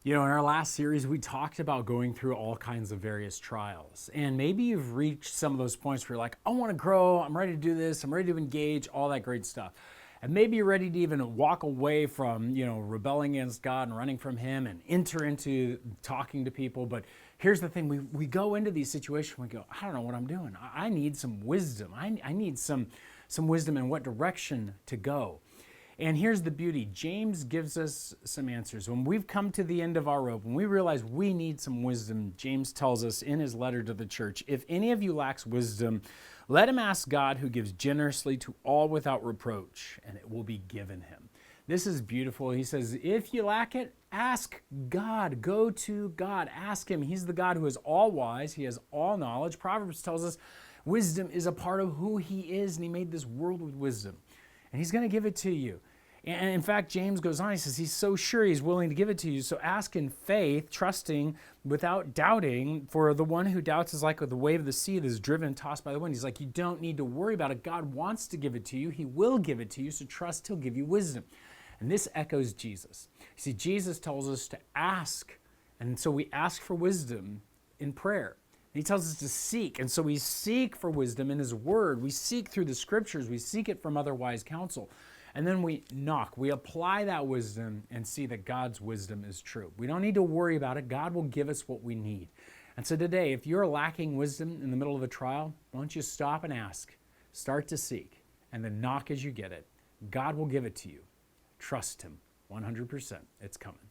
In our last series, we talked about going through all kinds of various trials. And maybe you've reached some of those points where you're like, I want to grow, I'm ready to do this, I'm ready to engage, all that great stuff. And maybe you're ready to even walk away from, rebelling against God and running from Him and enter into talking to people. But here's the thing, we go into these situations, we go, I don't know what I'm doing. I need some wisdom. I need some wisdom in what direction to go. And here's the beauty. James gives us some answers. When we've come to the end of our rope, when we realize we need some wisdom, James tells us in his letter to the church, if any of you lacks wisdom, let him ask God, who gives generously to all without reproach, and it will be given him. This is beautiful. He says, if you lack it, ask God. Go to God. Ask Him. He's the God who is all wise. He has all knowledge. Proverbs tells us wisdom is a part of who He is, and He made this world with wisdom. And He's going to give it to you. And in fact, James goes on, he says, he's so sure he's willing to give it to you. So ask in faith, trusting, without doubting, for the one who doubts is like the wave of the sea that is driven and tossed by the wind. He's like, you don't need to worry about it. God wants to give it to you. He will give it to you. So trust He'll give you wisdom. And this echoes Jesus. You see, Jesus tells us to ask. And so we ask for wisdom in prayer. He tells us to seek. And so we seek for wisdom in His Word. We seek through the Scriptures. We seek it from other wise counsel. And then we knock. We apply that wisdom and see that God's wisdom is true. We don't need to worry about it. God will give us what we need. And so today, if you're lacking wisdom in the middle of a trial, why don't you stop and ask? Start to seek. And then knock as you get it. God will give it to you. Trust Him 100%. It's coming.